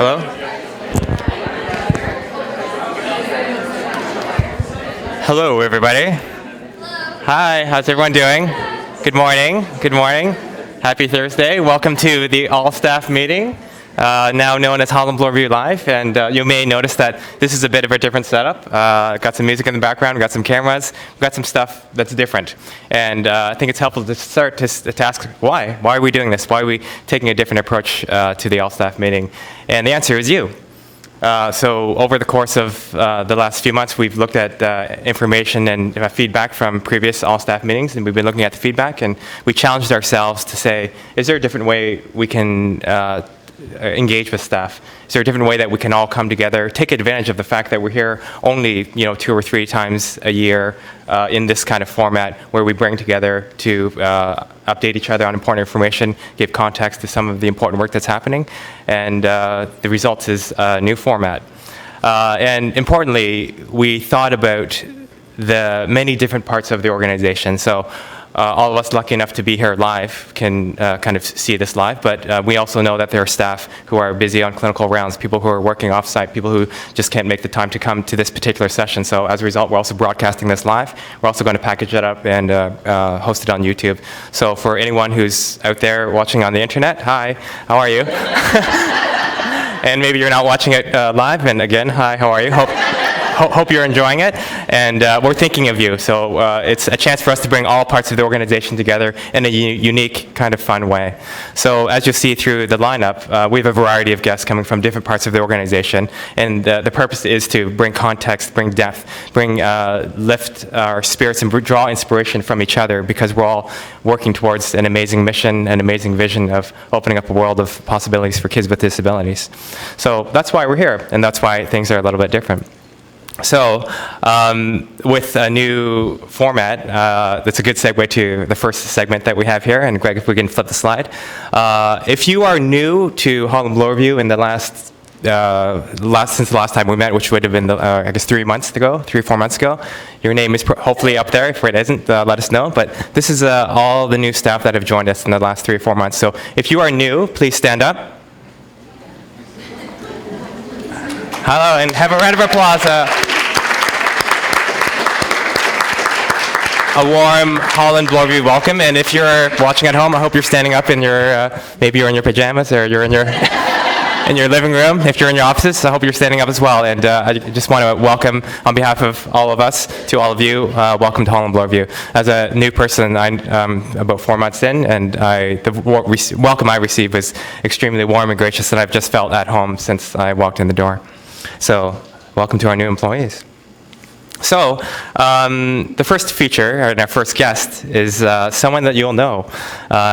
Hello? Hello, everybody. Hello. Hi, how's everyone doing? Good morning. Good morning. Happy Thursday. Welcome to the all-staff meeting, now known as Holland Bloorview Live. And you may notice that this is a bit of a different setup. Got some music in the background, got some cameras, got some stuff that's different. And I think it's helpful to start to ask why. Why are we doing this? Why are we taking a different approach to the all-staff meeting? And the answer is you. So over the course of the last few months, we've looked at information and feedback from previous all-staff meetings, and we've been looking at the feedback, and we challenged ourselves to say, is there a different way we can engage with staff? Is there a different way that we can all come together, take advantage of the fact that we're here only 2 or 3 times a year in this kind of format where we bring together to update each other on important information, give context to some of the important work that's happening, and the result is a new format. And importantly, we thought about the many different parts of the organization. So all of us lucky enough to be here live can kind of see this live, but we also know that there are staff who are busy on clinical rounds, people who are working off-site, people who just can't make the time to come to this particular session. So as a result, we're also broadcasting this live. We're also going to package it up and host it on YouTube. So for anyone who's out there watching on the internet, hi, how are you? And maybe you're not watching it live, and again, hi, how are you? Hope you're enjoying it, and we're thinking of you. So it's a chance for us to bring all parts of the organization together in a unique, kind of fun way. So as you'll see through the lineup, we have a variety of guests coming from different parts of the organization, and the purpose is to bring context, bring depth, lift our spirits, and draw inspiration from each other, because we're all working towards an amazing mission, an amazing vision of opening up a world of possibilities for kids with disabilities. So that's why we're here, and that's why things are a little bit different. So with a new format, that's a good segue to the first segment that we have here. And Greg, if we can flip the slide. If you are new to Holland Bloorview in the since the last time we met, which would have been, I guess, 3 or 4 months ago, your name is hopefully up there. If it isn't, let us know. But this is all the new staff that have joined us in the last 3 or 4 months. So if you are new, please stand up. Hello, and have a round of applause. A warm Holland Bloorview welcome. And if you're watching at home, I hope you're standing up in your, maybe you're in your pajamas, or you're in your in your living room. If you're in your offices, I hope you're standing up as well. And I just want to welcome, on behalf of all of us, to all of you, welcome to Holland Bloorview. As a new person, I'm about 4 months in, and the welcome I received was extremely warm and gracious, and I've just felt at home since I walked in the door. So, welcome to our new employees. So, the first feature, or our first guest, is someone that you'll know.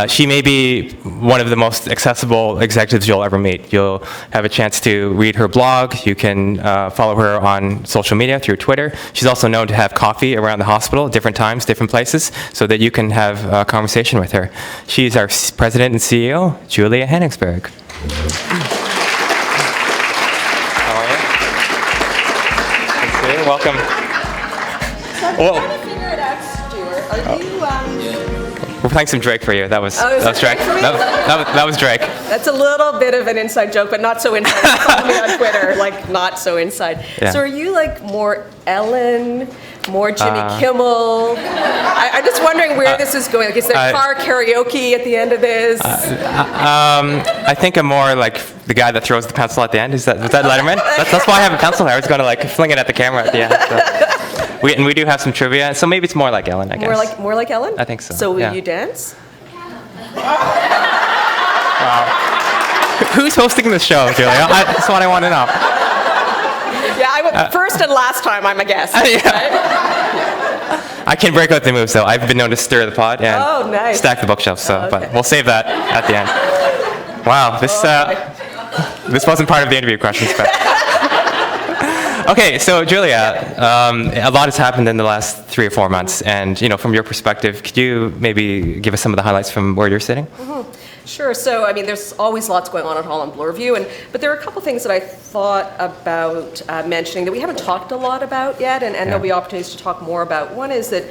She may be one of the most accessible executives you'll ever meet. You'll have a chance to read her blog. You can follow her on social media through Twitter. She's also known to have coffee around the hospital, different times, different places, so that you can have a conversation with her. She's our president and CEO, Julia Hennigsberg. How are you? Welcome. Well, I figure it out, Stewart. Are you, We're playing some Drake for you. That was Drake. That was Drake. That's a little bit of an inside joke, but not so inside. Follow me on Twitter, like not so inside. Yeah. So are you like more Ellen, more Jimmy Kimmel? I'm just wondering where this is going. Like, is there car karaoke at the end of this? I think I'm more like the guy that throws the pencil at the end. Was that Letterman? That's why I have a pencil here. I was going to like fling it at the camera at the end. So. We do have some trivia, so maybe it's more like Ellen, I guess. More like Ellen? I think so. So will you dance? Who's hosting this show, Julia? That's what I want to know. Yeah, first and last time I'm a guest. Yeah. Right? I can break out the moves, though. I've been known to stir the pot and stack the bookshelf, but we'll save that at the end. Wow, this wasn't part of the interview questions, but... Okay, so Julia, a lot has happened in the last 3 or 4 months, and from your perspective, could you maybe give us some of the highlights from where you're sitting? Mm-hmm. Sure. So, I mean, there's always lots going on at Holland Bloorview, but there are a couple things that I thought about mentioning that we haven't talked a lot about yet, and there'll be opportunities to talk more about. One is that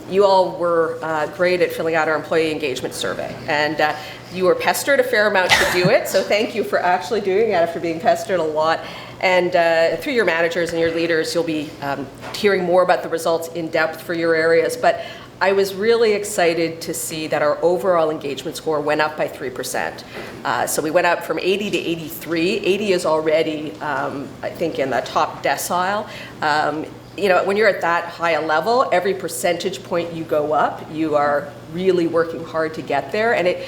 you all were great at filling out our employee engagement survey, and You were pestered a fair amount to do it, so thank you for actually doing it after being pestered a lot. And through your managers and your leaders, you'll be hearing more about the results in depth for your areas. But I was really excited to see that our overall engagement score went up by 3%. So we went up from 80 to 83. 80 is already, I think, in the top decile. When you're at that high a level, every percentage point you go up, you are really working hard to get there. And it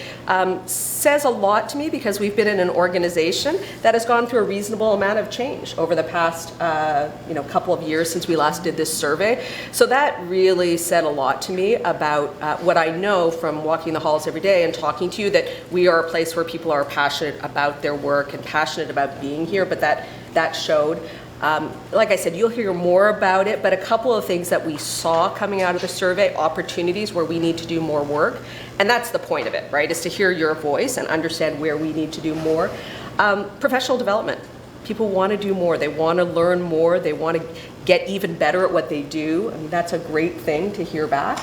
says a lot to me because we've been in an organization that has gone through a reasonable amount of change over the past couple of years since we last did this survey. So that really said a lot to me about what I know from walking the halls every day and talking to you, that we are a place where people are passionate about their work and passionate about being here, but that showed. Like I said, you'll hear more about it, but a couple of things that we saw coming out of the survey, opportunities where we need to do more work, and that's the point of it, right, is to hear your voice and understand where we need to do more. Professional development. People want to do more. They want to learn more. They want to get even better at what they do. I mean, that's a great thing to hear back.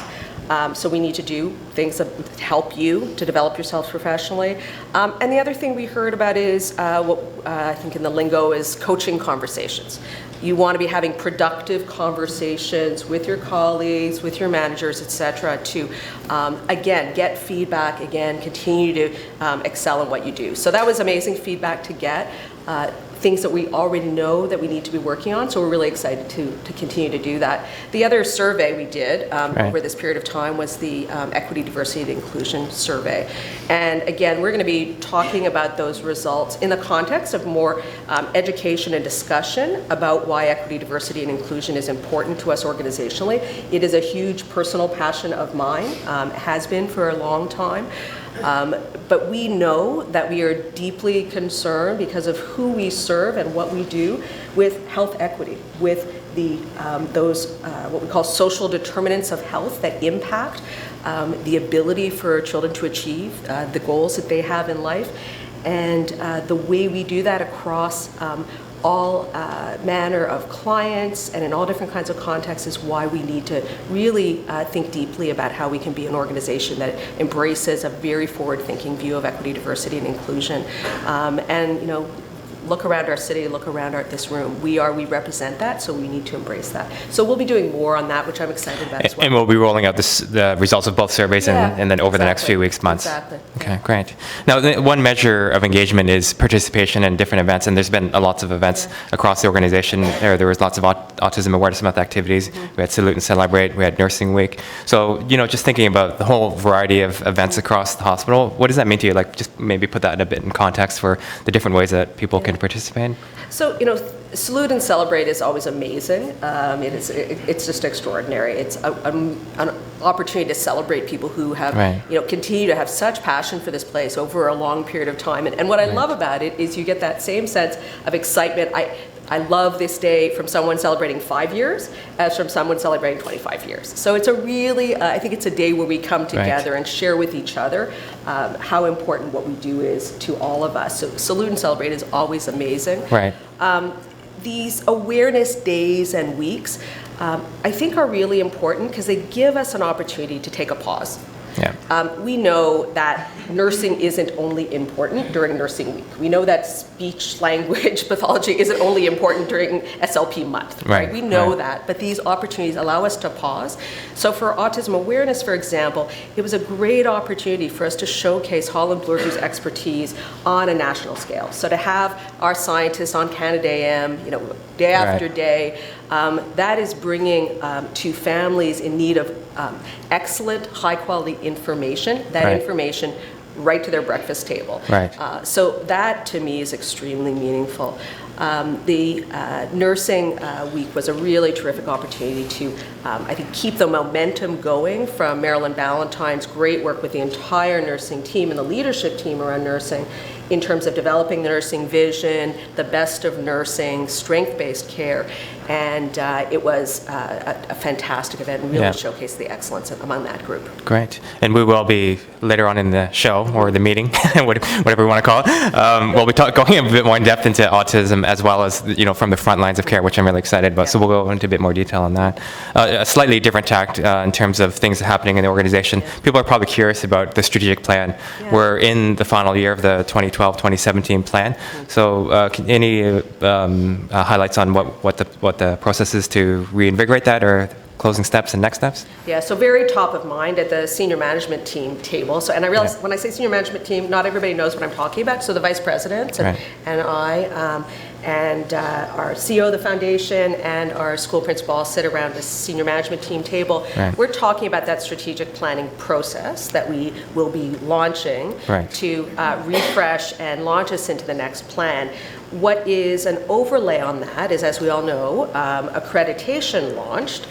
So we need to do things that help you to develop yourselves professionally. And the other thing we heard about is what I think in the lingo is coaching conversations. You want to be having productive conversations with your colleagues, with your managers, et cetera, to, again, get feedback, again, continue to excel in what you do. So that was amazing feedback to get. Things that we already know that we need to be working on, so we're really excited to continue to do that. The other survey we did over this period of time was the Equity, Diversity, and Inclusion Survey. And again, we're going to be talking about those results in the context of more education and discussion about why equity, diversity, and inclusion is important to us organizationally. It is a huge personal passion of mine, has been for a long time. But we know that we are deeply concerned because of who we serve and what we do with health equity, with those what we call social determinants of health that impact the ability for children to achieve the goals that they have in life. And the way we do that across all manner of clients and in all different kinds of contexts is why we need to really think deeply about how we can be an organization that embraces a very forward-thinking view of equity, diversity, and inclusion. Look around our city, look around this room. We represent that, so we need to embrace that. So we'll be doing more on that, which I'm excited about as well. And we'll be rolling out the results of both surveys and then over the next few weeks, months. Exactly. Okay, great. Now, one measure of engagement is participation in different events, and there's been lots of events across the organization. There was lots of Autism Awareness Month activities. We had Salute and Celebrate. We had Nursing Week. So, just thinking about the whole variety of events across the hospital, what does that mean to you? Like, just maybe put that a bit in context for the different ways that people can participate. So, Salute and Celebrate is always amazing. It's just extraordinary. It's an opportunity to celebrate people who have, continue to have such passion for this place over a long period of time. And what I love about it is you get that same sense of excitement. I love this day from someone celebrating 5 years as from someone celebrating 25 years. So it's a really, I think it's a day where we come together and share with each other how important what we do is to all of us. So Salute and Celebrate is always amazing. Right. These awareness days and weeks, I think are really important because they give us an opportunity to take a pause. Yeah. We know that nursing isn't only important during Nursing Week. We know that speech language pathology isn't only important during SLP month. Right? We know that, but these opportunities allow us to pause. So for Autism Awareness, for example, it was a great opportunity for us to showcase Holland Bloorview's expertise on a national scale. So to have our scientists on Canada AM, day after day, that is bringing to families in need of excellent, high-quality information, information right to their breakfast table. Right. So that, to me, is extremely meaningful. The Nursing Week was a really terrific opportunity to, I think, keep the momentum going from Marilyn Ballantyne's great work with the entire nursing team and the leadership team around nursing in terms of developing the nursing vision, the best of nursing, strength-based care, and it was a fantastic event and really showcased the excellence among that group. Great. And we will be, later on in the show, or the meeting, whatever we want to call it, we'll be going a bit more in depth into autism as well as from the front lines of care, which I'm really excited about. So we'll go into a bit more detail on that. A slightly different tact in terms of things happening in the organization. People are probably curious about the strategic plan. We're in the final year of the 2012-2017 plan. So any highlights on what the process is to reinvigorate that, or closing steps and next steps? Yeah, so very top of mind at the senior management team table. So, and I realize when I say senior management team, not everybody knows what I'm talking about. So the vice president and I, and our CEO of the foundation and our school principal all sit around the senior management team table. We're talking about that strategic planning process that we will be launching to refresh and launch us into the next plan. What is an overlay on that is, as we all know, accreditation launched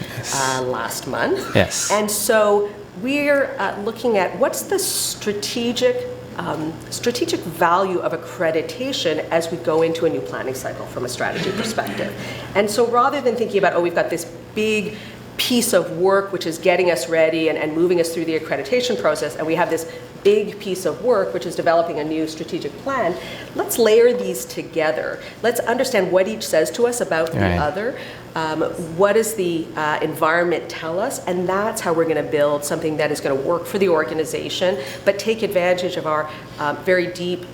last month. Yes. And so we're looking at what's the strategic value of accreditation as we go into a new planning cycle from a strategy perspective. And so rather than thinking about, we've got this big piece of work which is getting us ready and moving us through the accreditation process, and we have this big piece of work which is developing a new strategic plan, let's layer these together. Let's understand what each says to us about the other. What does the environment tell us? And that's how we're going to build something that is going to work for the organization, but take advantage of our very deep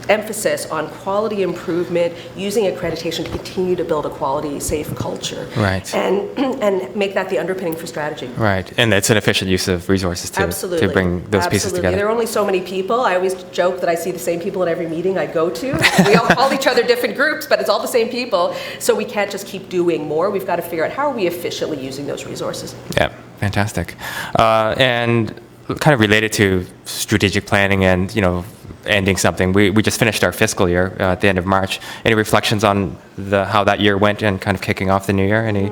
emphasis on quality improvement, using accreditation to continue to build a quality, safe culture, and make that the underpinning for strategy. Right, and it's an efficient use of resources to bring those pieces together. There are only so many people. I always joke that I see the same people at every meeting I go to. We all call each other different groups, but it's all the same people. So we can't just keep doing more. We've got to figure out how are we efficiently using those resources. Yeah, fantastic. And kind of related to strategic planning and ending something. We just finished our fiscal year at the end of March. Any reflections on how that year went and kind of kicking off the new year? Any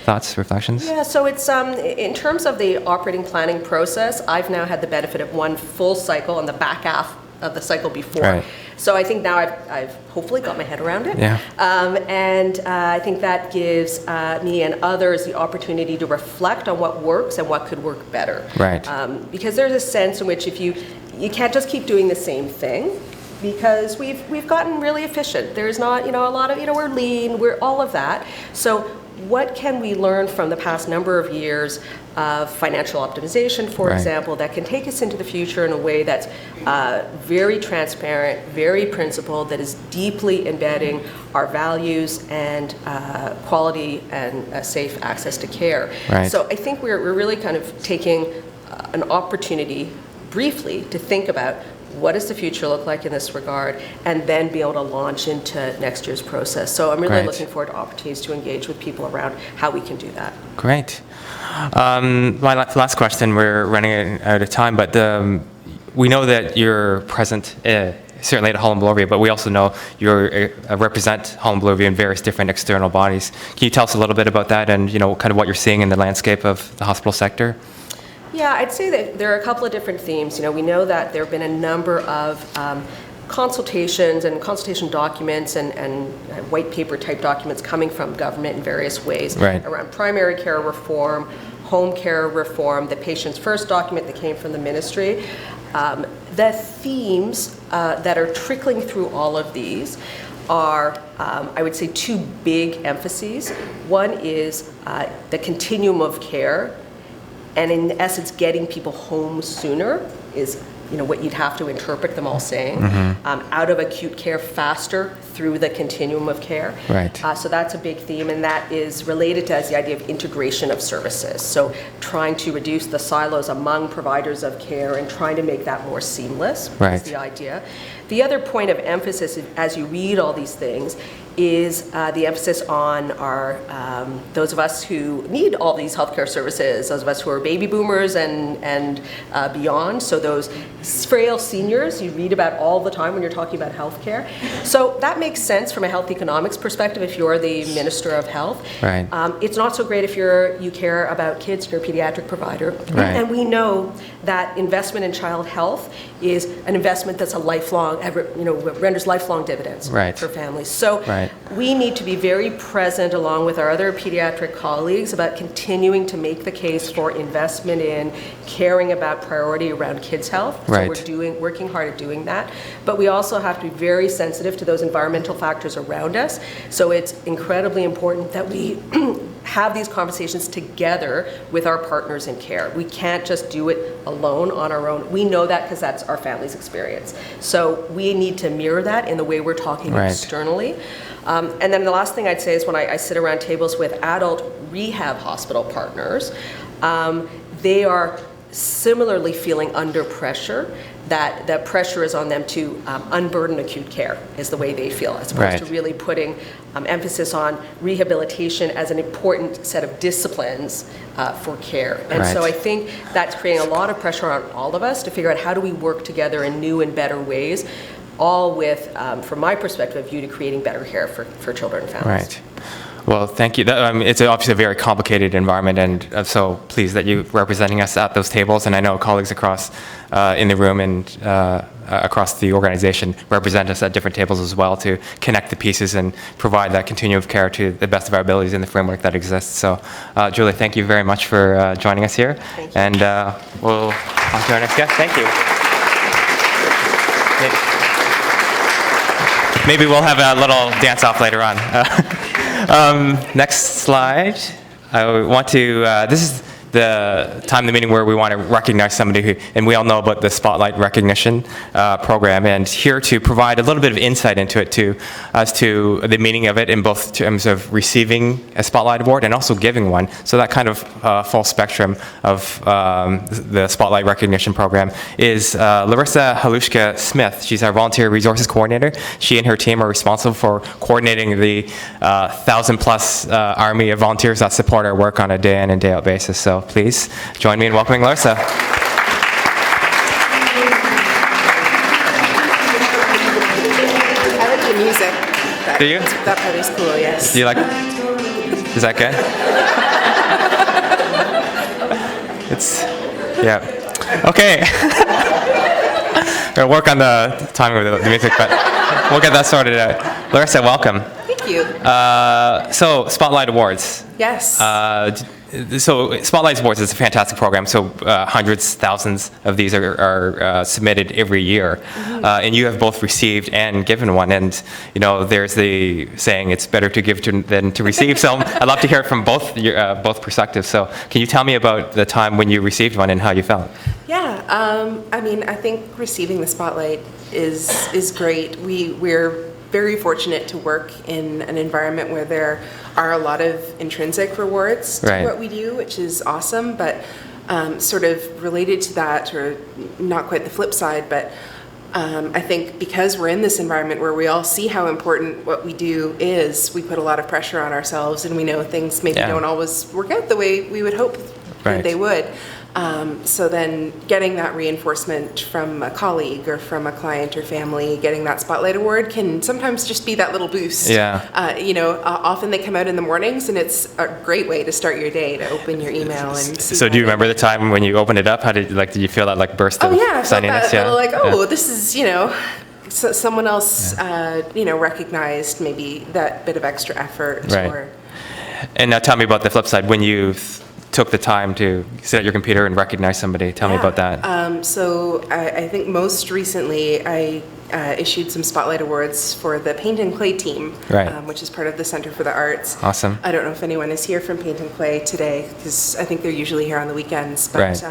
thoughts, reflections? Yeah, so it's in terms of the operating planning process, I've now had the benefit of one full cycle on the back half of the cycle before. So I think now I've hopefully got my head around it. And I think that gives me and others the opportunity to reflect on what works and what could work better. Because there's a sense in which if you can't just keep doing the same thing, because we've gotten really efficient. There's not, a lot of, we're lean, we're all of that. So what can we learn from the past number of years of financial optimization, for example, that can take us into the future in a way that's very transparent, very principled, that is deeply embedding our values and quality and safe access to care. So I think we're really kind of taking an opportunity briefly to think about what does the future look like in this regard, and then be able to launch into next year's process. So I'm really looking forward to opportunities to engage with people around how we can do that. Great. My last question, we're running out of time, but we know that you're present certainly at Holland Bloorview, but we also know you represent Holland Bloorview in various different external bodies. Can you tell us a little bit about that and kind of what you're seeing in the landscape of the hospital sector? Yeah, I'd say that there are a couple of different themes. We know that there have been a number of consultations and consultation documents and white paper type documents coming from government in various ways around primary care reform, home care reform, the Patients First document that came from the ministry. The themes that are trickling through all of these are, I would say, two big emphases. One is the continuum of care, and in essence, getting people home sooner is what you'd have to interpret them all saying. Out of acute care faster through the continuum of care. So that's a big theme, and that is related to the idea of integration of services. So trying to reduce the silos among providers of care and trying to make that more seamless is the idea. The other point of emphasis, as you read all these things, is the emphasis on our those of us who need all these healthcare services, those of us who are baby boomers and beyond. So those frail seniors you read about all the time when you're talking about healthcare. So that makes sense from a health economics perspective if you're the Minister of Health. It's not so great if you care about kids, you're a pediatric provider. And we know that investment in child health is an investment that's a lifelong, renders lifelong dividends for families. So Right. We need to be very present along with our other pediatric colleagues about continuing to make the case for investment in caring about priority around kids' health. Right. So we're working hard at doing that. But we also have to be very sensitive to those environmental factors around us. So it's incredibly important that we have these conversations together with our partners in care. We can't just do it alone on our own. We know that because that's our family's experience. So we need to mirror that in the way we're talking Right. externally. And then the last thing I'd say is when I sit around tables with adult rehab hospital partners, they are similarly feeling under pressure. That pressure is on them to unburden acute care is the way they feel, as opposed to really putting emphasis on rehabilitation as an important set of disciplines for care. And so I think that's creating a lot of pressure on all of us to figure out how do we work together in new and better ways, all with, from my perspective, a view to creating better care for children and families. Right. Well, thank you. It's obviously a very complicated environment, and I'm so pleased that you're representing us at those tables. And I know colleagues across in the room and across the organization represent us at different tables as well to connect the pieces and provide that continuum of care to the best of our abilities in the framework that exists. So, Julie, thank you very much for joining us here. Thank you. And we'll on to our next guest. Thank you. Maybe we'll have a little dance-off later on. Next slide. I want to, this is the time in the meeting where we want to recognize somebody who, and we all know about the Spotlight Recognition program, and here to provide a little bit of insight into it as to the meaning of it in both terms of receiving a Spotlight Award and also giving one. So that kind of full spectrum of the Spotlight Recognition program is Larissa Halushka Smith. She's our Volunteer Resources Coordinator. She and her team are responsible for coordinating the 1,000+ army of volunteers that support our work on a day in and day out basis. So please join me in welcoming Larissa. I like the music. Do you? That part is cool, yes. Do you like it? Is that good? It's, yeah. Okay. We'll work on the timing of the music, but we'll get that sorted out. Larissa, welcome. Thank you. So, Spotlight Awards. Yes. So Spotlight Awards is a fantastic program. So hundreds, thousands of these are submitted every year, and you have both received and given one. And you know, there's the saying, "It's better to give than to receive." So I'd love to hear it from both perspectives. So can you tell me about the time when you received one and how you felt? Yeah. I mean, I think receiving the spotlight is great. We're very fortunate to work in an environment where there are a lot of intrinsic rewards to what we do, which is awesome, but sort of related to that, or not quite the flip side, but I think because we're in this environment where we all see how important what we do is, we put a lot of pressure on ourselves, and we know things maybe don't always work out the way we would hope that they would. So then getting that reinforcement from a colleague or from a client or family, getting that Spotlight Award can sometimes just be that little boost. Yeah. You know, often they come out in the mornings, and it's a great way to start your day, to open your email and see. So do you remember the time when you opened it up? How did you feel that burst of sunniness? This is, you know, so someone else, you know, recognized maybe that bit of extra effort. Right. And now tell me about the flip side, when you took the time to sit at your computer and recognize somebody. Tell me about that. So I think most recently I issued some Spotlight Awards for the Paint and Clay team, which is part of the Center for the Arts. Awesome. I don't know if anyone is here from Paint and Clay today, because I think they're usually here on the weekends, but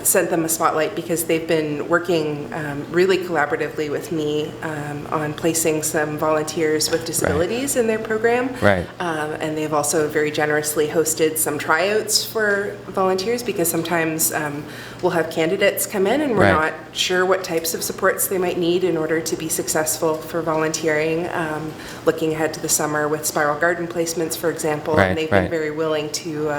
sent them a spotlight because they've been working really collaboratively with me on placing some volunteers with disabilities in their program. And they've also very generously hosted some tryouts for volunteers, because sometimes we'll have candidates come in and we're not sure what types of supports they might need in order to be successful for volunteering. Looking ahead to the summer with Spiral Garden placements, for example, and they've been very willing to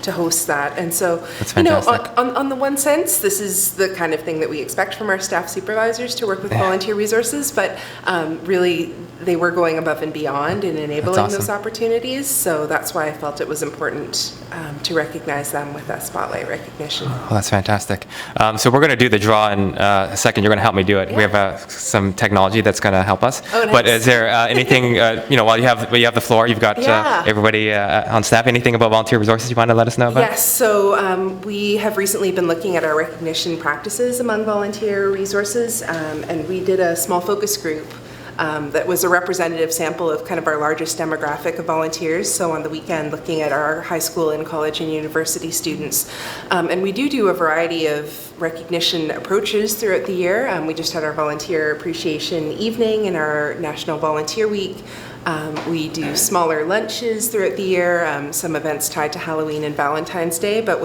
host that. And so, you know, on the one sense. This is the kind of thing that we expect from our staff supervisors to work with volunteer resources, but really they were going above and beyond in enabling those opportunities. So that's why I felt it was important to recognize them with a spotlight recognition. Oh, that's fantastic. So we're going to do the draw in a second. You're going to help me do it. Yeah. We have some technology that's going to help us. Oh, nice. But is there anything, while you have the floor, you've got everybody on staff, anything about volunteer resources you want to let us know about? Yes, so we have recently been looking at our recognition practices among volunteer resources, and we did a small focus group that was a representative sample of kind of our largest demographic of volunteers. So on the weekend, looking at our high school and college and university students. And we do a variety of recognition approaches throughout the year. We just had our volunteer appreciation evening and our National Volunteer Week. We do smaller lunches throughout the year, some events tied to Halloween and Valentine's Day, but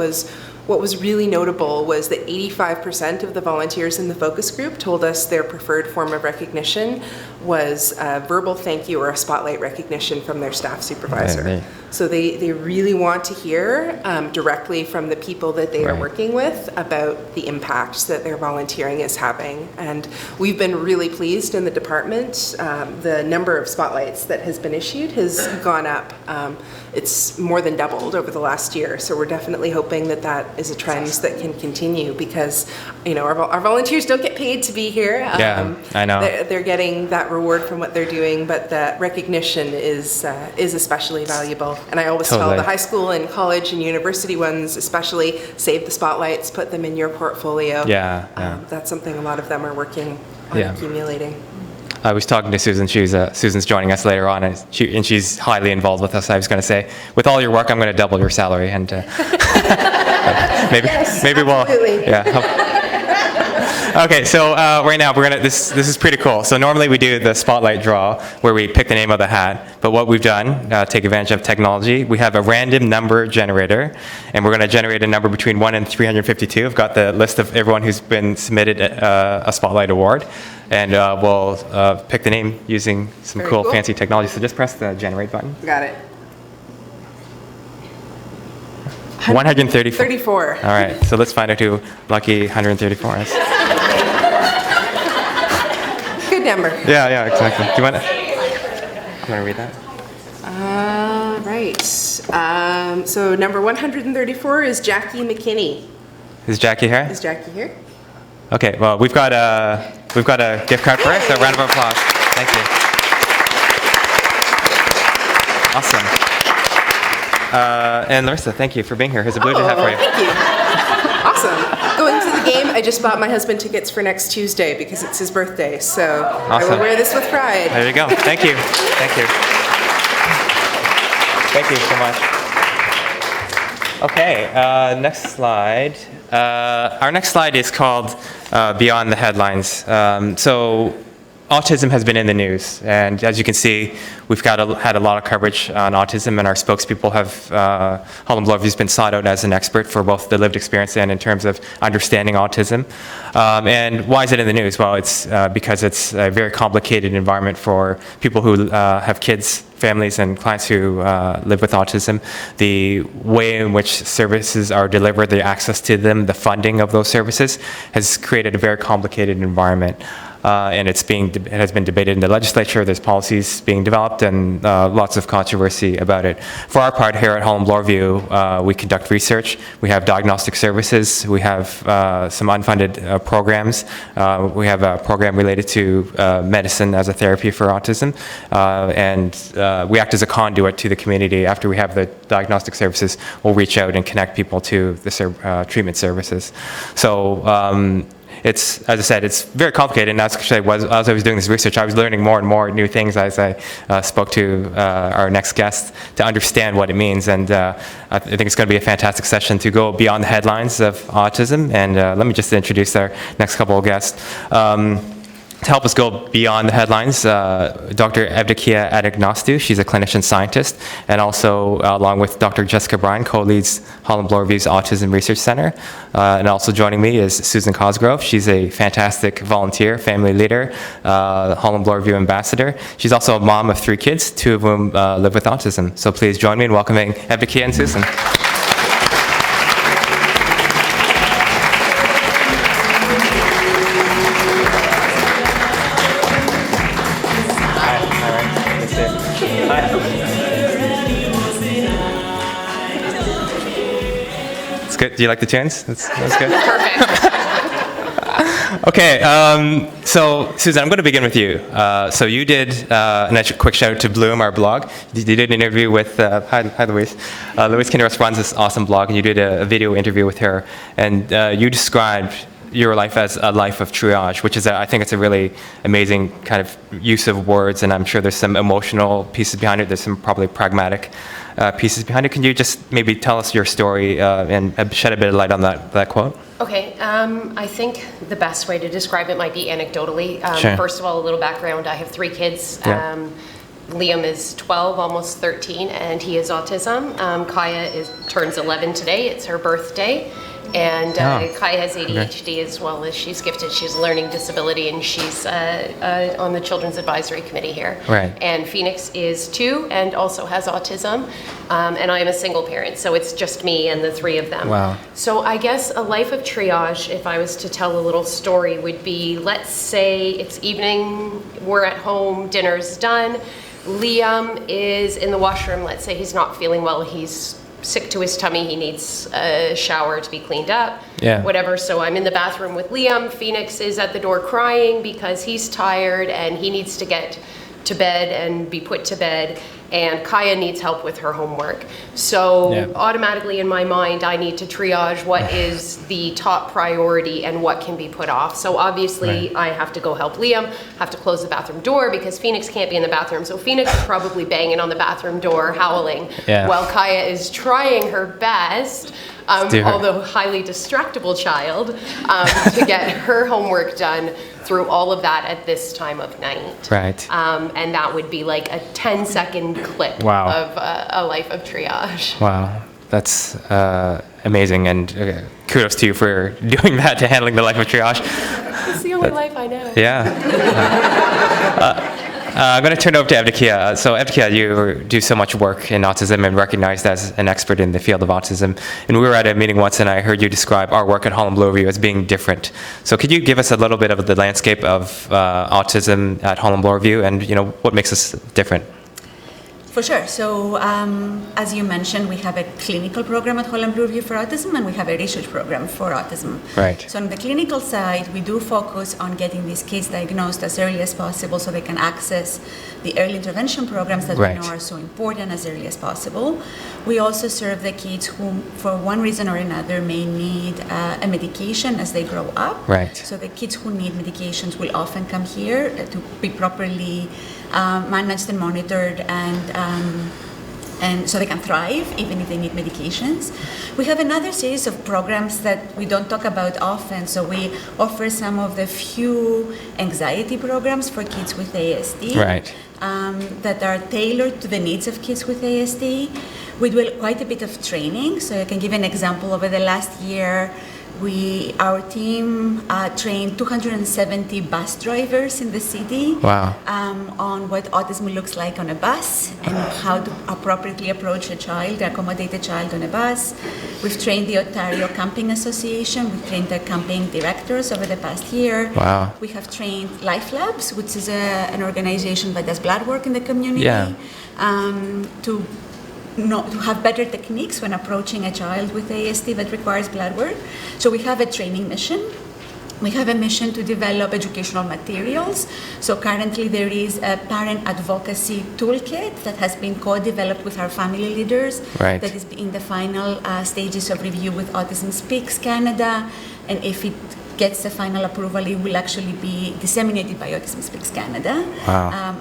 what was really notable was that 85% of the volunteers in the focus group told us their preferred form of recognition was a verbal thank you or a spotlight recognition from their staff supervisor. Right. So they really want to hear directly from the people that they are working with about the impacts that their volunteering is having. And we've been really pleased in the department. The number of spotlights that has been issued has gone up. It's more than doubled over the last year. So we're definitely hoping that that is a trend that can continue because, our volunteers don't get paid to be here. I know. They're getting that reward from what they're doing, but the recognition is especially valuable. And I always tell the high school and college and university ones especially, save the spotlights, put them in your portfolio. That's something a lot of them are working on accumulating. I was talking to Susan. Susan's joining us later on, and she's highly involved with us. I was going to say, with all your work, I'm going to double your salary, and maybe we'll. Yeah. Okay, so right now this is pretty cool. So normally we do the spotlight draw where we pick the name of the hat, but what we've done, take advantage of technology, we have a random number generator, and we're going to generate a number between 1 and 352. I've got the list of everyone who's been submitted a spotlight award, and we'll pick the name using some cool fancy technology. So just press the generate button. Got it. 134. All right, so let's find out who lucky 134 is. Good number. Yeah, exactly. Do you want to read that? Right. So number 134 is Jackie McKinney. Is Jackie here? Is Jackie here? Okay. Well, we've got a gift card for her. So a round of applause. Thank you. Awesome. And Larissa, thank you for being here. Here's a blue hat for you. Thank you. Awesome. Going to the game, I just bought my husband tickets for next Tuesday because it's his birthday. So awesome. I will wear this with pride. There you go. Thank you. Thank you. Thank you so much. Okay, next slide. Our next slide is called Beyond the Headlines. So autism has been in the news, and as you can see, we've had a lot of coverage on autism, and our spokespeople have, Holland Bloorview has been sought out as an expert for both the lived experience and in terms of understanding autism. And why is it in the news? Well, it's because it's a very complicated environment for people who have kids, families, and clients who live with autism. The way in which services are delivered, the access to them, the funding of those services has created a very complicated environment. And it has been debated in the legislature. There's policies being developed and lots of controversy about it. For our part here at Holland Bloorview, we conduct research. We have diagnostic services. We have some unfunded programs. We have a program related to medicine as a therapy for autism. And we act as a conduit to the community. After we have the diagnostic services, we'll reach out and connect people to the treatment services. So as I said, it's very complicated, and as I was doing this research, I was learning more and more new things as I spoke to our next guest to understand what it means, and I think it's going to be a fantastic session to go beyond the headlines of autism, and let me just introduce our next couple of guests. To help us go beyond the headlines, Dr. Advocacy, she's a clinician scientist, and also along with Dr. Jessica Bryan, co-leads Holland Bloorview's Autism Research Center. And also joining me is Susan Cosgrove. She's a fantastic volunteer, family leader, Holland Bloorview ambassador. She's also a mom of 3 kids, 2 of whom live with autism. So please join me in welcoming Advocacy and Susan. Do you like the tunes? That's good. Perfect. Okay, so Susan, I'm going to begin with you. So you did, and a quick shout out to Bloom, our blog. You did an interview with, hi Louise. Louise Kinross runs this awesome blog, and you did a video interview with her, and you described your life as a life of triage, which is, I think it's a really amazing kind of use of words, and I'm sure there's some emotional pieces behind it. There's some probably pragmatic pieces behind it. Can you just maybe tell us your story and shed a bit of light on that quote? Okay, I think the best way to describe it might be anecdotally. Sure. First of all, a little background. I have 3 kids. Yeah. Liam is 12, almost 13, and he has autism. Kaya turns 11 today. It's her birthday. And Kaya has ADHD as well as she's gifted. She's a learning disability, and she's on the Children's Advisory Committee here. Right. And Phoenix is 2 and also has autism. And I am a single parent, so it's just me and the 3 of them. Wow. So I guess a life of triage, if I was to tell a little story, would be, let's say it's evening, we're at home, dinner's done. Liam is in the washroom. Let's say he's not feeling well. He's sick to his tummy. He needs a shower to be cleaned up. Yeah. Whatever. So I'm in the bathroom with Liam. Phoenix is at the door crying because he's tired and he needs to get to bed and be put to bed. And Kaya needs help with her homework. So automatically in my mind, I need to triage what is the top priority and what can be put off. So obviously I have to go help Liam, have to close the bathroom door because Phoenix can't be in the bathroom. So Phoenix is probably banging on the bathroom door, howling, while Kaya is trying her best, although highly distractible child, to get her homework done through all of that at this time of night. Right. And that would be like a 10-second clip of a life of triage. Wow, that's amazing, and kudos to you for doing that, to handling the life of triage. It's the only life I know. Yeah. I'm going to turn it over to Evdokia. So Evdokia, you do so much work in autism and recognized as an expert in the field of autism. And we were at a meeting once, and I heard you describe our work at Holland Bloorview as being different. So could you give us a little bit of the landscape of autism at Holland Bloorview, and what makes us different? For sure. So, as you mentioned, we have a clinical program at Holland Bloorview for autism, and we have a research program for autism. Right. So, on the clinical side, we do focus on getting these kids diagnosed as early as possible so they can access the early intervention programs that we know are so important as early as possible. We also serve the kids who, for one reason or another, may need a medication as they grow up. Right. So, the kids who need medications will often come here to be properly managed and monitored, and so they can thrive even if they need medications. We have another series of programs that we don't talk about often. So we offer some of the few anxiety programs for kids with ASD, that are tailored to the needs of kids with ASD. We do quite a bit of training. So I can give an example. Over the last year, our team trained 270 bus drivers in the city on what autism looks like on a bus and how to appropriately approach a child, accommodate a child on a bus. We've trained the Ontario Camping Association. We've trained their camping directors over the past year. Wow. We have trained Life Labs, which is an organization that does blood work in the community, to have better techniques when approaching a child with ASD that requires blood work. So we have a training mission. We have a mission to develop educational materials. So currently there is a parent advocacy toolkit that has been co-developed with our family leaders that is in the final stages of review with Autism Speaks Canada. And if it gets the final approval, it will actually be disseminated by Autism Speaks Canada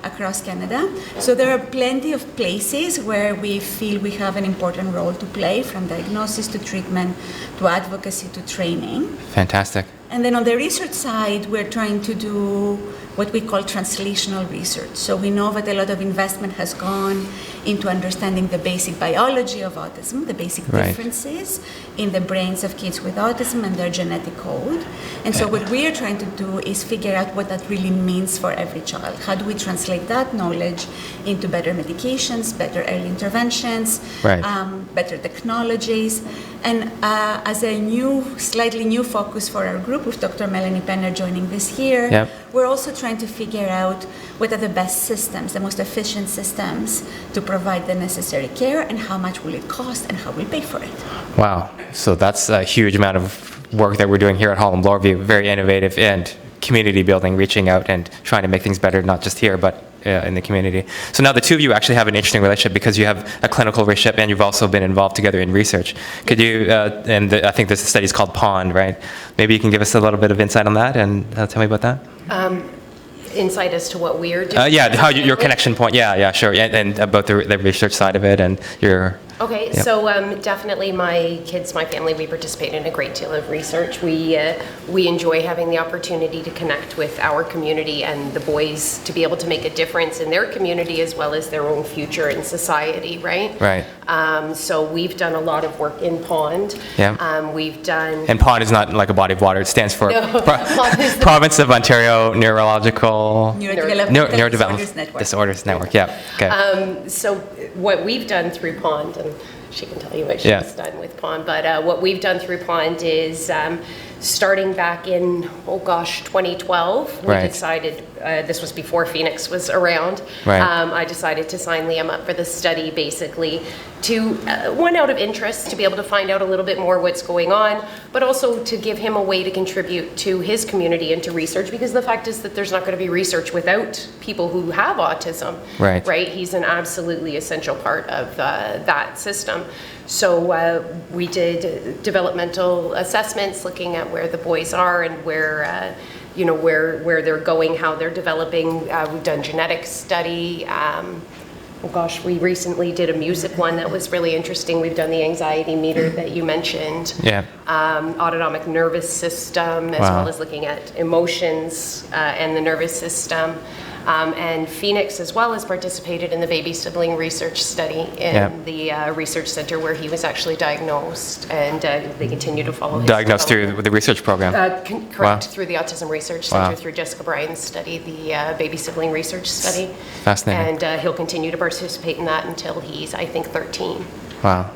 across Canada. So there are plenty of places where we feel we have an important role to play, from diagnosis to treatment to advocacy to training. Fantastic. And then on the research side, we're trying to do what we call translational research. So we know that a lot of investment has gone into understanding the basic biology of autism, the basic differences in the brains of kids with autism and their genetic code. And so what we are trying to do is figure out what that really means for every child. How do we translate that knowledge into better medications, better early interventions, better technologies. And as a slightly new focus for our group, with Dr. Melanie Penner joining this year, Yep. we're also trying to figure out what are the best systems, the most efficient systems to provide the necessary care, and how much will it cost, and how we'll pay for it. Wow. So that's a huge amount of work that we're doing here at Holland Bloorview. Very innovative and community building, reaching out and trying to make things better, not just here, but in the community. So now the two of you actually have an interesting relationship because you have a clinical relationship and you've also been involved together in research. Could you, I think this study is called POND, right? Maybe you can give us a little bit of insight on that and tell me about that? Insight as to what we're doing? Yeah, how your connection point. Yeah, sure. And about the research side of it and your... Okay, Yep. so definitely my kids, my family, we participate in a great deal of research. We enjoy having the opportunity to connect with our community and the boys to be able to make a difference in their community as well as their own future in society, right? Right. So we've done a lot of work in POND. Yeah. We've done... And POND is not like a body of water. It stands for No, POND is the- Province of Ontario Neurological... Neurodevelopmental Disorders Network. Yeah. Okay. So what we've done through POND, and she can tell you what she's Yeah. done with POND, but what we've done through POND is starting back in, 2012, we Right. decided, this was before Phoenix was around, Right. I decided to sign Liam up for the study basically to, one, out of interest, to be able to find out a little bit more what's going on, but also to give him a way to contribute to his community and to research, because the fact is that there's not going to be research without people who have autism. Right. Right? He's an absolutely essential part of that system. So we did developmental assessments looking at where the boys are and where where they're going, how they're developing. We've done genetic study. We recently did a music one that was really interesting. We've done the anxiety meter that you mentioned. Yeah. Autonomic nervous system, as Wow. well as looking at emotions and the nervous system. And Phoenix as well has participated in the baby sibling research study in Yeah. the research center where he was actually diagnosed, and they continue to follow his Diagnosed development. through the research program. Correct, Wow. through the Autism Research Wow. Center, through Jessica Bryan's study, the baby sibling research study. Fascinating. And he'll continue to participate in that until he's, I think, 13. Wow.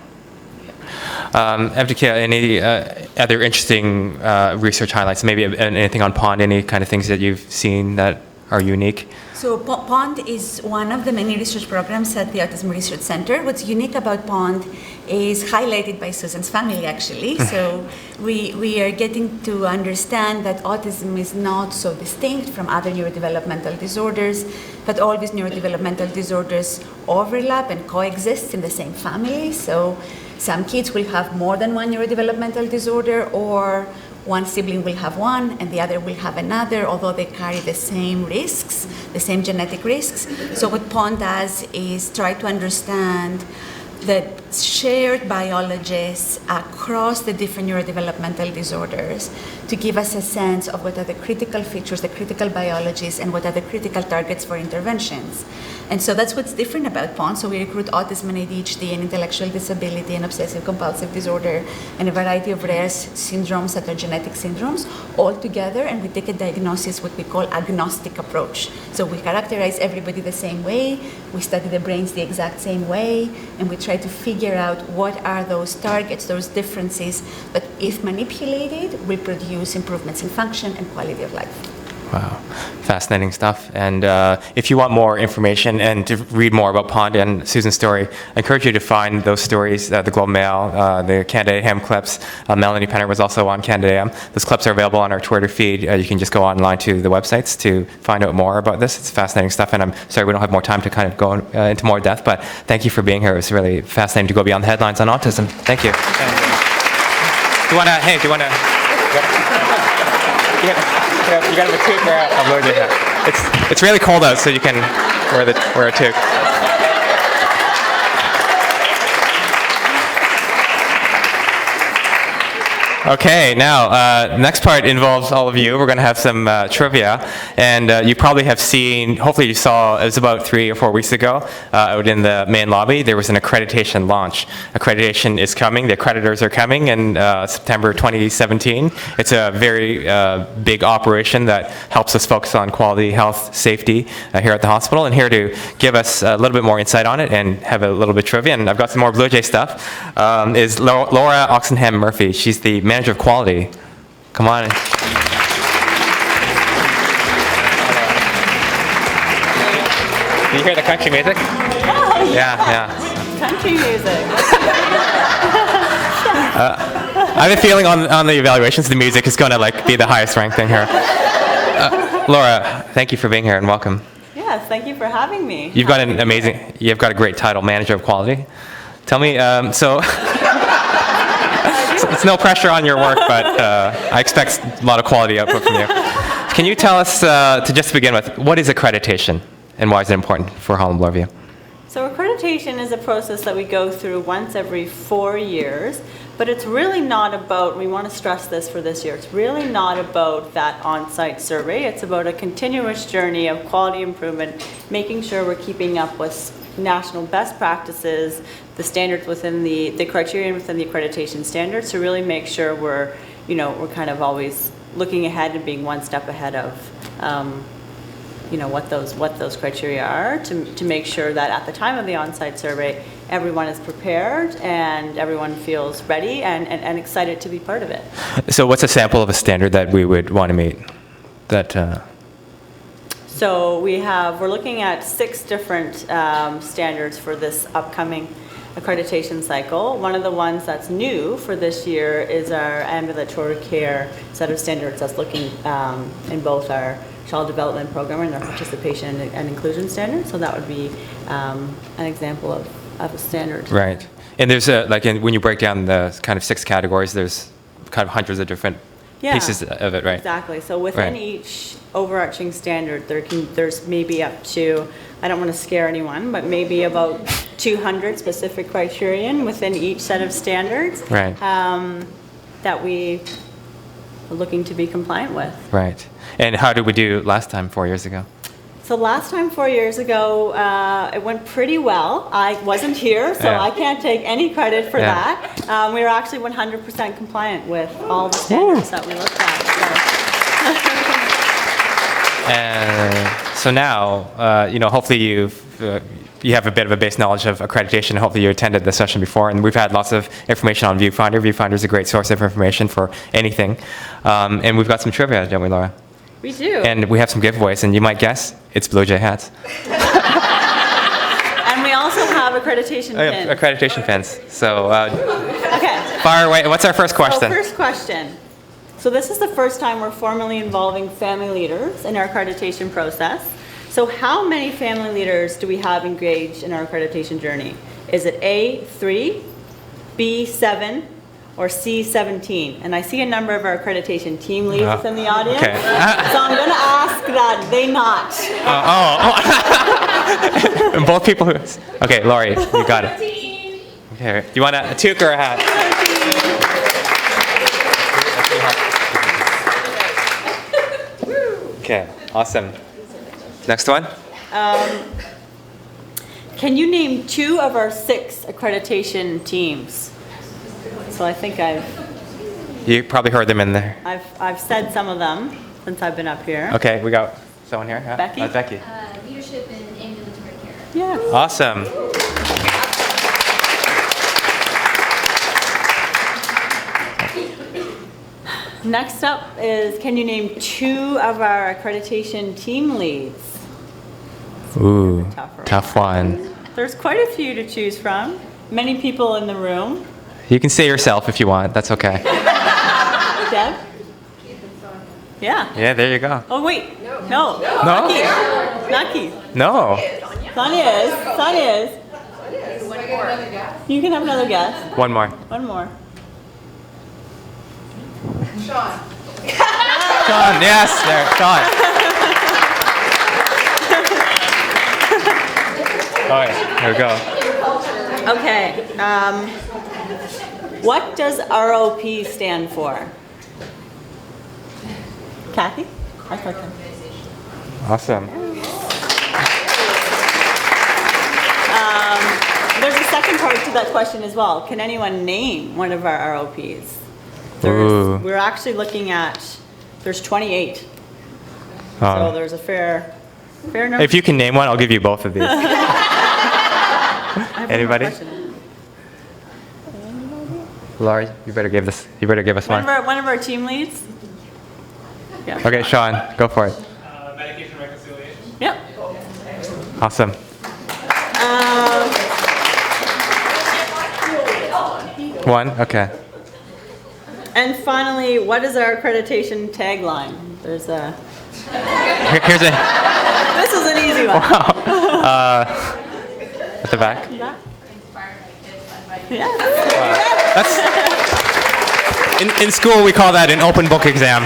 Advocacy, any other interesting research highlights? Maybe anything on POND, any kind of things that you've seen that are unique? So POND is one of the many research programs at the Autism Research Center. What's unique about POND is highlighted by Susan's family, actually. So we are getting to understand that autism is not so distinct from other neurodevelopmental disorders, but all these neurodevelopmental disorders overlap and coexist in the same family. So some kids will have more than one neurodevelopmental disorder, or one sibling will have one and the other will have another, although they carry the same risks, the same genetic risks. So what POND does is try to understand the shared biologies across the different neurodevelopmental disorders to give us a sense of what are the critical features, the critical biologies, and what are the critical targets for interventions. And so that's what's different about POND. So we recruit autism and ADHD and intellectual disability and obsessive compulsive disorder and a variety of rare syndromes that are genetic syndromes all together, and we take a diagnosis, what we call agnostic approach. So we characterize everybody the same way, we study the brains the exact same way, and we try to figure out what are those targets, those differences that, if manipulated, will produce improvements in function and quality of life. Wow, fascinating stuff. And if you want more information and to read more about POND and Susan's story, I encourage you to find those stories, the Globe Mail, the Candidate AM clips. Melanie Penner was also on Candidate AM. Those clips are available on our Twitter feed. You can just go online to the websites to find out more about this. It's fascinating stuff, and I'm sorry we don't have more time to kind of go into more depth, but thank you for being here. It was really fascinating to go beyond the headlines on autism. Thank you. Do you want to... You got a toque or a load of that. It's really cold out, so you can wear a toque. Okay, now, next part involves all of you. We're going to have some trivia, and you probably have seen, hopefully you saw, it was about 3 or 4 weeks ago, out in the main lobby, there was an accreditation launch. Accreditation is coming, the accreditors are coming in September 2017. It's a very big operation that helps us focus on quality, health, safety here at the hospital, and here to give us a little bit more insight on it and have a little bit of trivia, and I've got some more Blue Jay stuff, is Laura Oxenham-Murphy. She's the Manager of Quality. Come on. Do you hear the country music? Oh, Yeah. Country music. I have a feeling on the evaluations, the music is going to be the highest ranked thing here. Laura, thank you for being here and welcome. Yes, thank you for having me. You've got a great title, Manager of Quality. Tell me, it's no pressure on your work, but I expect a lot of quality output from you. Can you tell us, to just begin with, what is accreditation and why is it important for Holland Bloorview? So accreditation is a process that we go through once every 4 years, but it's really not about, we want to stress this for this year, it's really not about that on-site survey. It's about a continuous journey of quality improvement, making sure we're keeping up with national best practices, the standards within the criterion within the accreditation standards, to really make sure we're kind of always looking ahead and being one step ahead of what those criteria are, to make sure that at the time of the on-site survey everyone is prepared and everyone feels ready and excited to be part of it. So what's a sample of a standard that we would want to meet? So we're looking at 6 different standards for this upcoming accreditation cycle. One of the ones that's new for this year is our ambulatory care set of standards that's looking in both our child development program and our participation and inclusion standards. So that would be an example of a standard. Right. And there's when you break down the kind of 6 categories, there's kind of hundreds of different pieces of it, right? Exactly. So within each overarching standard, there's maybe up to, I don't want to scare anyone, but maybe about 200 specific criterion within each set of standards, right, that we are looking to be compliant with. Right. And how did we do last time, 4 years ago? So last time, 4 years ago, it went pretty well. I wasn't here, so I can't take any credit for that. We were actually 100% compliant with all the standards that we looked at. So now, hopefully you have a bit of a base knowledge of accreditation. Hopefully you attended the session before, and we've had lots of information on Viewfinder. Viewfinder is a great source of information for anything. And we've got some trivia, don't we, Laura? We do. And we have some giveaways, and you might guess, it's Blue Jay hats. And we also have accreditation pins. Accreditation pins. So, okay. Fire away. What's our first question? So first question. So this is the first time we're formally involving family leaders in our accreditation process. So how many family leaders do we have engaged in our accreditation journey? Is it A, 3, B, 7, or C, 17? And I see a number of our accreditation team leads in the audience. Okay. So I'm going to ask that they not. And both people who... Okay, Laurie, you got it. Okay. Do you want a toque or a hat? Okay, awesome. Next one. Can you name 2 of our 6 accreditation teams? So I think You probably heard them in there. I've said some of them since I've been up here. Okay, we got someone here. Yeah? Becky? Becky. Leadership in ambulatory care. Yeah. Awesome. Next up is, can you name 2 of our accreditation team leads? Ooh, Tougher. tough one. There's quite a few to choose from. Many people in the room. You can say yourself if you want. That's okay. Deb? Yeah. Yeah, there you go. Oh, wait. No. No? Not Keith. No. Sonia is. You can have another guess. One more. One more. Sean, yes, there, Sean. All right, here we go. Okay. What does ROP stand for? Kathy? Awesome. There's a second part to that question as well. Can anyone name one of our ROPs? We're actually looking at, there's 28. So there's a fair number. If you can name one, I'll give you both of these. Anybody? Laurie, you better give us one. One of our team leads? Yeah. Okay, Sean, go for it. Medication reconciliation. Yep. Awesome. One, okay. And finally, what is our accreditation tagline? There's a... Here's a... This is an easy one. At the back. Yeah. That's, in school, we call that an open book exam.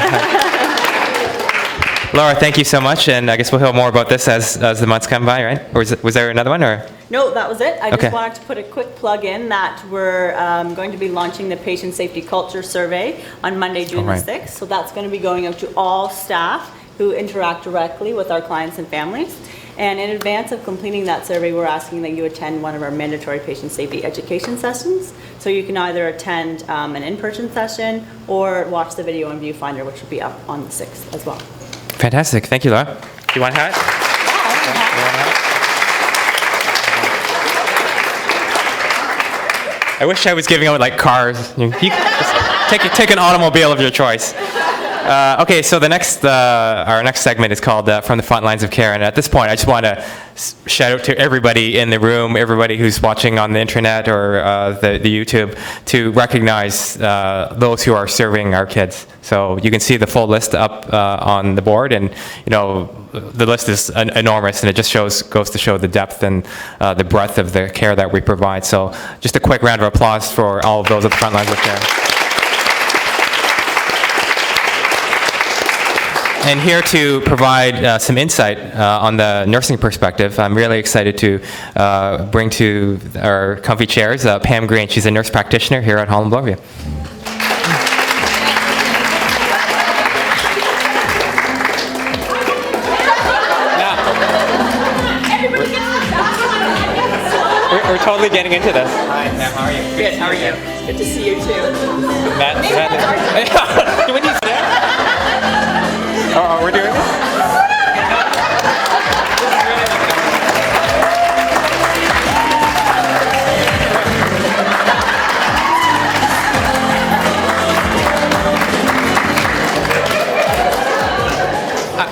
Laura, thank you so much, and I guess we'll hear more about this as the months come by, right? Or was there another one, or? No, that was it. I Okay. just wanted to put a quick plug in that we're going to be launching the Patient Safety Culture Survey on Monday, June right. the 6th. So that's going to be going out to all staff who interact directly with our clients and families. And in advance of completing that survey, we're asking that you attend one of our mandatory patient safety education sessions. So you can either attend an in-person session or watch the video on Viewfinder, which will be up on the 6th as well. Fantastic. Thank you, Laura. Do you want a hat? I wish I was giving out like cars. You just take an automobile of your choice. Okay, so the next, our next segment is called From the Front Lines of Care, and at this point, I just want to shout out to everybody in the room, everybody who's watching on the internet or the YouTube, to recognize those who are serving our kids. So you can see the full list up on the board, and you know the list is enormous, and it just goes to show the depth and the breadth of the care that we provide. So just a quick round of applause for all of those at the front lines of care. And here to provide some insight on the nursing perspective, I'm really excited to bring to our comfy chairs Pam Green. She's a nurse practitioner here at Holland Bloorview. We're totally getting into this. Hi, Pam. How are you? Good, how are you? Good to see you too. Matt, do we need to stand? Oh, we're doing this?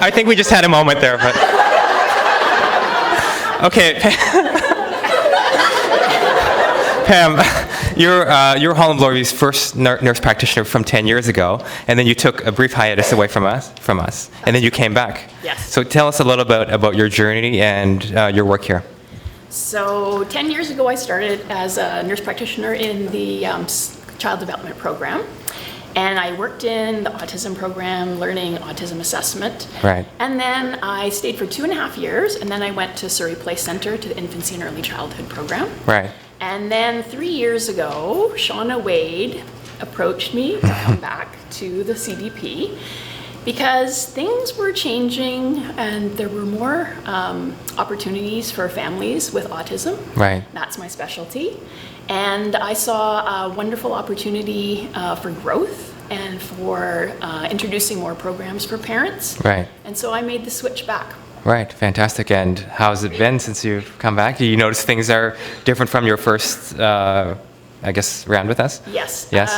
I think we just had a moment there, but... Okay. Pam, you're Holland Bloorview's first nurse practitioner from 10 years ago, and then you took a brief hiatus away from us, and then you came back. Yes. So tell us a little bit about your journey and your work here. So 10 years ago, I started as a nurse practitioner in the child development program. And I worked in the autism program, learning autism assessment. Right. And then I stayed for 2.5 years, and then I went to Surrey Place Center to the Infancy and Early Childhood program. Right. And then 3 years ago, Shauna Wade approached me to come back to the CDP because things were changing and there were more opportunities for families with autism. Right. That's my specialty. And I saw a wonderful opportunity for growth and for introducing more programs for parents. Right. And so I made the switch back. Right, fantastic. And how's it been since you've come back? Do you notice things are different from your first, I guess, round with us? Yes. Yes.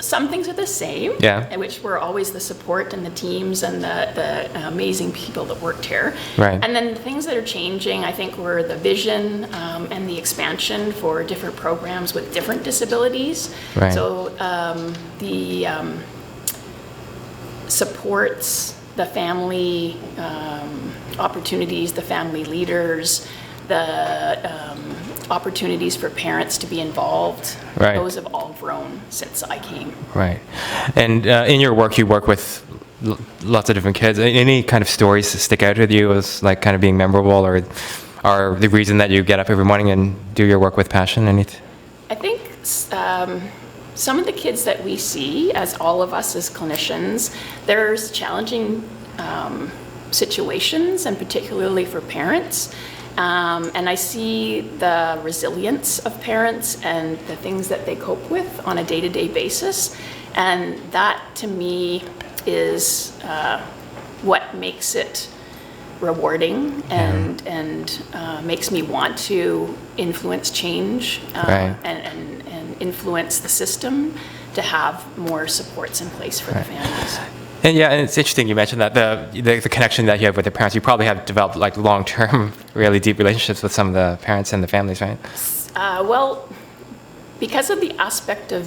Some things are the same. Yeah. Which were always the support and the teams and the amazing people that worked here. Right. And then the things that are changing, I think, were the vision and the expansion for different programs with different disabilities. Right. So the supports, the family opportunities, the family leaders, the opportunities for parents to be involved. Right. Those have all grown since I came. Right. And in your work, you work with lots of different kids. Any kind of stories that stick out with you as like kind of being memorable, or the reason that you get up every morning and do your work with passion? Anything? I think some of the kids that we see, as all of us as clinicians, there's challenging situations, and particularly for parents. And I see the resilience of parents and the things that they cope with on a day-to-day basis. And that, to me, is what makes it rewarding and makes me want to influence change and influence the system to have more supports in place for the families. And yeah, and it's interesting you mentioned that the connection that you have with the parents. You probably have developed like long-term, really deep relationships with some of the parents and the families, right? Well, because of the aspect of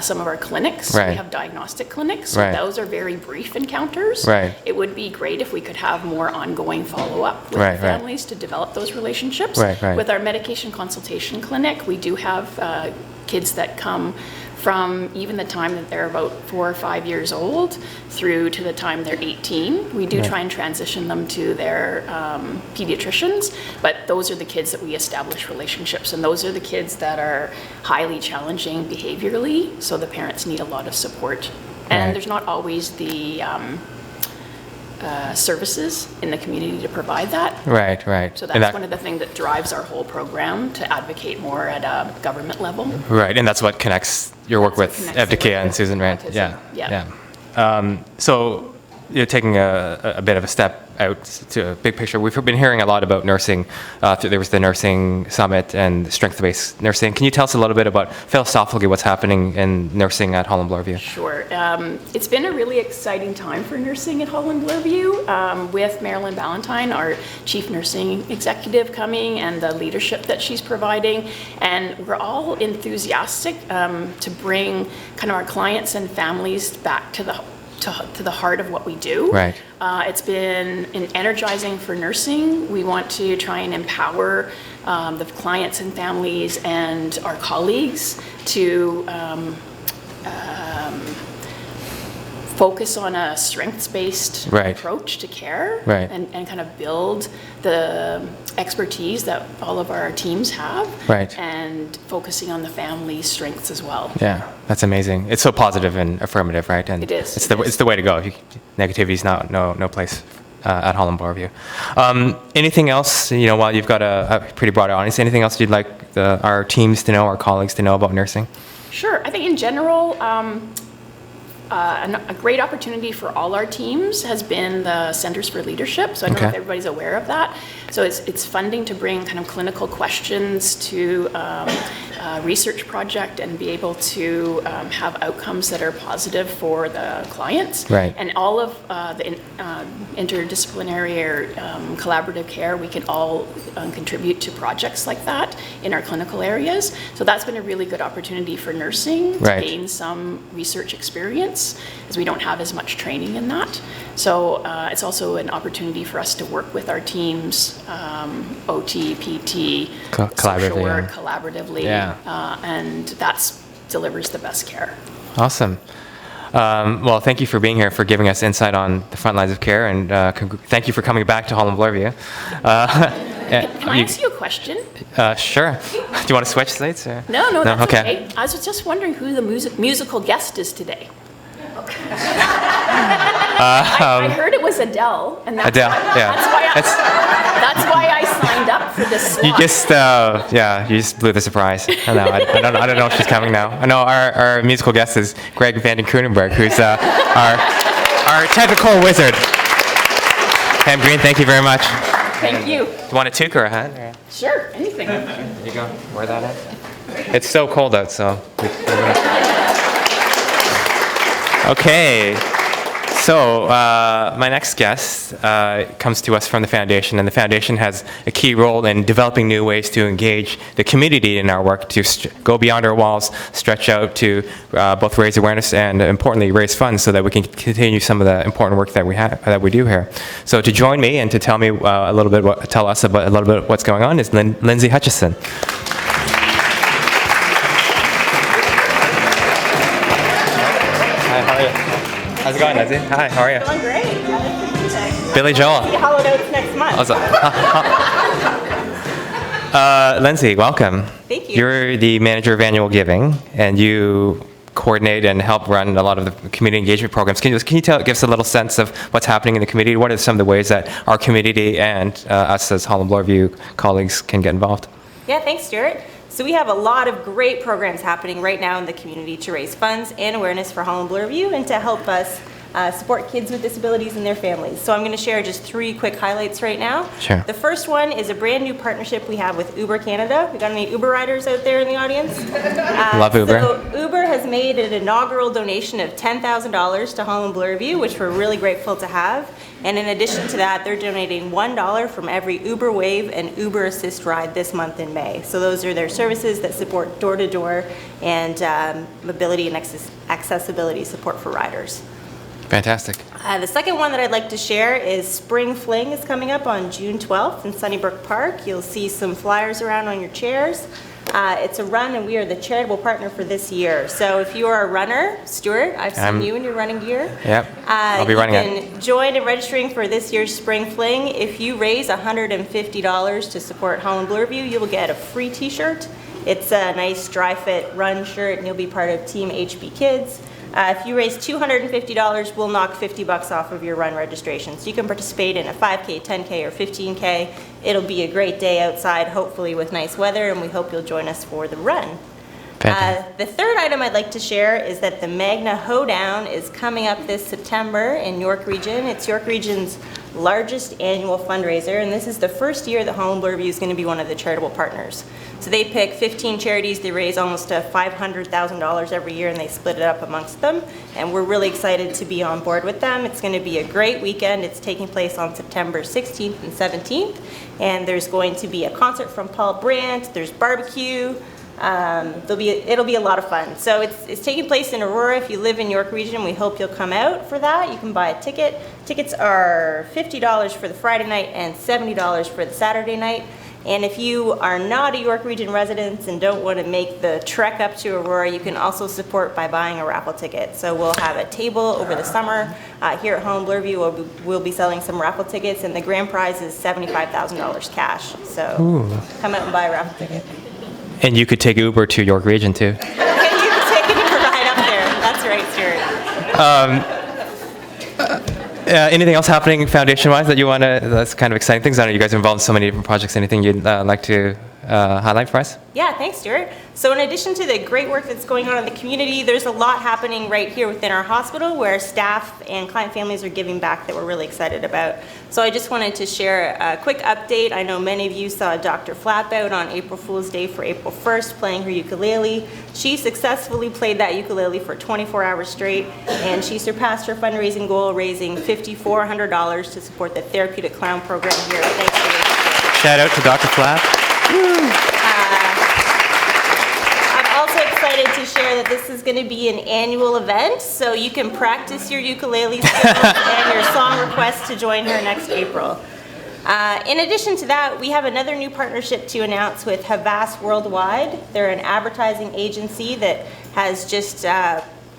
some of our clinics, we have diagnostic clinics, so those are very brief encounters. It would be great if we could have more ongoing follow-up with the families to develop those relationships. With our medication consultation clinic, we do have kids that come from even the time that they're about 4 or 5 years old through to the time they're 18. We do try and transition them to their pediatricians, but those are the kids that we establish relationships, and those are the kids that are highly challenging behaviorally, so the parents need a lot of support. And there's not always the services in the community to provide that. So that's one of the things that drives our whole program, to advocate more at a government level. And that's what connects your work with Advocacy and Susan, right? So you're taking a bit of a step out to a big picture. We've been hearing a lot about nursing. There was the nursing summit and strength-based nursing. Can you tell us a little bit about philosophically what's happening in nursing at Holland Bloorview? Sure. It's been a really exciting time for nursing at Holland Bloorview, with Marilyn Ballantyne, our chief nursing executive, coming, and the leadership that she's providing. And we're all enthusiastic to bring kind of our clients and families back to the heart of what we do. It's been energizing for nursing. We want to try and empower the clients and families and our colleagues to focus on a strengths-based approach to care and kind of build the expertise that all of our teams have and focusing on the family's strengths as well. Yeah, that's amazing. It's so positive and affirmative, right? And it is. It's the way to go. Negativity is no place at Holland Bloorview. Anything else, while you've got a pretty broad audience, anything else you'd like our teams to know, our colleagues to know about nursing? Sure. I think in general, a great opportunity for all our teams has been the Centers for Leadership. So I don't know if everybody's aware of that. So it's funding to bring kind of clinical questions to a research project and be able to have outcomes that are positive for the clients. And all of the interdisciplinary or collaborative care, we can all contribute to projects like that in our clinical areas. So that's been a really good opportunity for nursing to gain some research experience, as we don't have as much training in that. So it's also an opportunity for us to work with our teams, OT, PT, social work, collaboratively, and that delivers the best care. Awesome. Well, thank you for being here, for giving us insight on the front lines of care, and thank you for coming back to Holland Bloorview. Can I ask you a question? Sure. Do you want to switch seats? No, that's okay. I was just wondering who the musical guest is today. I heard it was Adele, and that's why I signed up for this slot. You just blew the surprise. I don't know if she's coming now. I know our musical guest is Greg Vanden Kroonenberg, who's our technical wizard. Pam Green, thank you very much. Thank you. Do you want a toque or a hat? Or? Sure, anything. There you go. Wear that hat. It's so cold out, so. Okay. So my next guest comes to us from the Foundation, and the Foundation has a key role in developing new ways to engage the community in our work, to go beyond our walls, stretch out to both raise awareness and, importantly, raise funds so that we can continue some of the important work that we do here. So to join me and to tell me tell us about a little bit what's going on is Lindsay Hutchison. Hi, how are you? How's it going, Lindsay? Hi, how are you? Doing great. Billy Joel. See Hollowed Oats next month. Lindsay, welcome. Thank you. You're the manager of annual giving, and you coordinate and help run a lot of the community engagement programs. Can you give us a little sense of what's happening in the community? What are some of the ways that our community and us as Holland Bloorview colleagues can get involved? Yeah, thanks, Stewart. So we have a lot of great programs happening right now in the community to raise funds and awareness for Holland Bloorview and to help us support kids with disabilities and their families. So I'm going to share just 3 quick highlights right now. Sure. The first one is a brand new partnership we have with Uber Canada. We got any Uber riders out there in the audience? Love Uber. So Uber has made an inaugural donation of $10,000 to Holland Bloorview, which we're really grateful to have. And in addition to that, they're donating $1 from every Uber Wave and Uber Assist ride this month in May. So those are their services that support door-to-door and mobility and accessibility support for riders. Fantastic. The second one that I'd like to share is Spring Fling is coming up on June 12th in Sunnybrook Park. You'll see some flyers around on your chairs. It's a run and we are the charitable partner for this year. So if you are a runner, Stewart, I've seen you in your running gear. Yep, I'll be running it. You can join in registering for this year's Spring Fling. If you raise $150 to support Holland Bloorview, you will get a free t-shirt. It's a nice dry fit run shirt and you'll be part of Team HB Kids. If you raise $250, we'll knock $50 off of your run registration. So you can participate in a 5K, 10K, or 15K. It'll be a great day outside, hopefully with nice weather, and we hope you'll join us for the run. The third item I'd like to share is that the Magna Hoedown is coming up this September in York Region. It's York Region's largest annual fundraiser, and this is the first year that Holland Bloorview is going to be one of the charitable partners. So they pick 15 charities, they raise almost $500,000 every year, and they split it up amongst them. And we're really excited to be on board with them. It's going to be a great weekend. It's taking place on September 16th and 17th, and there's going to be a concert from Paul Brandt, there's barbecue. It'll be a lot of fun. So it's taking place in Aurora. If you live in York Region, we hope you'll come out for that. You can buy a ticket. Tickets are $50 for the Friday night and $70 for the Saturday night. And if you are not a York Region resident and don't want to make the trek up to Aurora, you can also support by buying a raffle ticket. So we'll have a table over the summer here at Holland Bloorview. We'll be selling some raffle tickets, and the grand prize is $75,000 cash. So come out and buy a raffle ticket. And you could take Uber to York Region too. Okay, you can take an Uber ride up there. That's right, Stewart. Anything else happening foundation-wise that you want to, that's kind of exciting things? I know you guys are involved in so many different projects. Anything you'd like to highlight for us? Yeah, thanks, Stewart. So in addition to the great work that's going on in the community, there's a lot happening right here within our hospital where staff and client families are giving back that we're really excited about. So I just wanted to share a quick update. I know many of you saw Dr. Flap out on April Fool's Day for April 1st playing her ukulele. She successfully played that ukulele for 24 hours straight, and she surpassed her fundraising goal, raising $5,400 to support the Therapeutic Clown program here. Thanks for your support. Shout out to Dr. Flap. I'm also excited to share that this is going to be an annual event, so you can practice your ukulele skills and your song requests to join her next April. In addition to that, we have another new partnership to announce with Havas Worldwide. They're an advertising agency that has just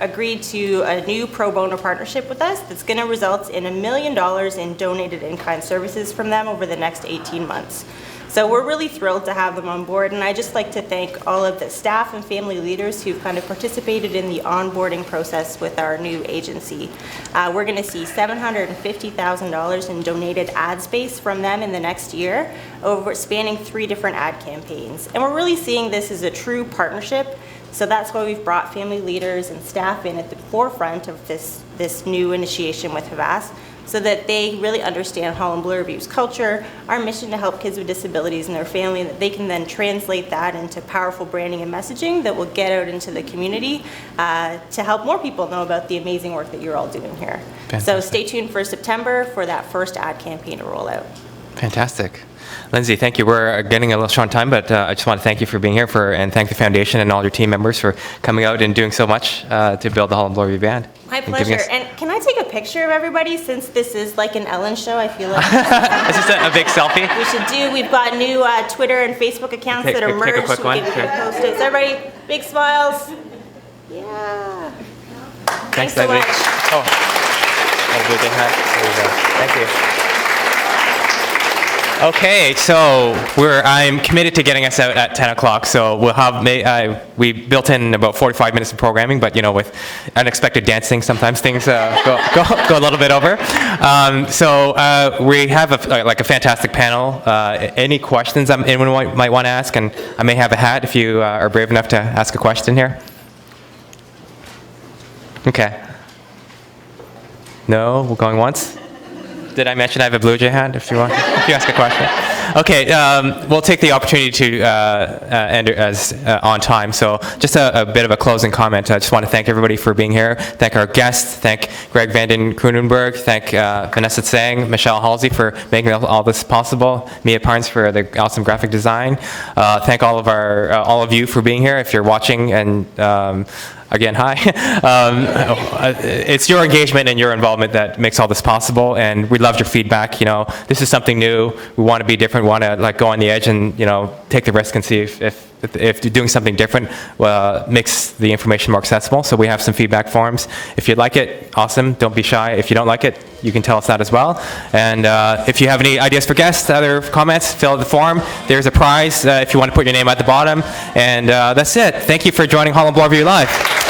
agreed to a new pro bono partnership with us that's going to result in $1 million in donated in-kind services from them over the next 18 months. So we're really thrilled to have them on board, and I'd just like to thank all of the staff and family leaders who've kind of participated in the onboarding process with our new agency. We're going to see $750,000 in donated ad space from them in the next year, spanning 3 different ad campaigns. And we're really seeing this as a true partnership, so that's why we've brought family leaders and staff in at the forefront of this new initiation with Havas, so that they really understand Holland Bloorview's culture, our mission to help kids with disabilities and their family, and that they can then translate that into powerful branding and messaging that will get out into the community to help more people know about the amazing work that you're all doing here. Fantastic. So stay tuned for September for that first ad campaign to roll out. Fantastic. Lindsay, thank you. We're getting a little short on time, but I just want to thank you for being here and thank the foundation and all your team members for coming out and doing so much to build the Holland Bloorview Band. My pleasure. And can I take a picture of everybody since this is like an Ellen show? I feel like is this a big selfie? We should do. We've got new Twitter and Facebook accounts that are merged. Take a quick one. Sure. Post-its. Everybody, big smiles. Yeah. Thanks so much. Oh, there you go. Thank you. Okay, so I'm committed to getting us out at 10 o'clock, so we'll have, we built in about 45 minutes of programming, but with unexpected dancing, sometimes things go a little bit over. So we have a fantastic panel. Any questions anyone might want to ask, and I may have a hat if you are brave enough to ask a question here. Okay. No, we're going once. Did I mention I have a Blue Jay hat if you ask a question? Okay, we'll take the opportunity to end as on time. So just a bit of a closing comment. I just want to thank everybody for being here. Thank our guests. Thank Greg Vanden Kroonenberg. Thank Vanessa Tsang, Michelle Halsey for making all this possible. Mia Parnes for the awesome graphic design. Thank all of you for being here. If you're watching and again, hi. It's your engagement and your involvement that makes all this possible, and we loved your feedback. This is something new. We want to be different. We want to go on the edge and take the risk and see if doing something different makes the information more accessible. So we have some feedback forms. If you'd like it, awesome. Don't be shy. If you don't like it, you can tell us that as well. And if you have any ideas for guests, other comments, fill out the form. There's a prize if you want to put your name at the bottom. And that's it. Thank you for joining Holland Bloorview Live.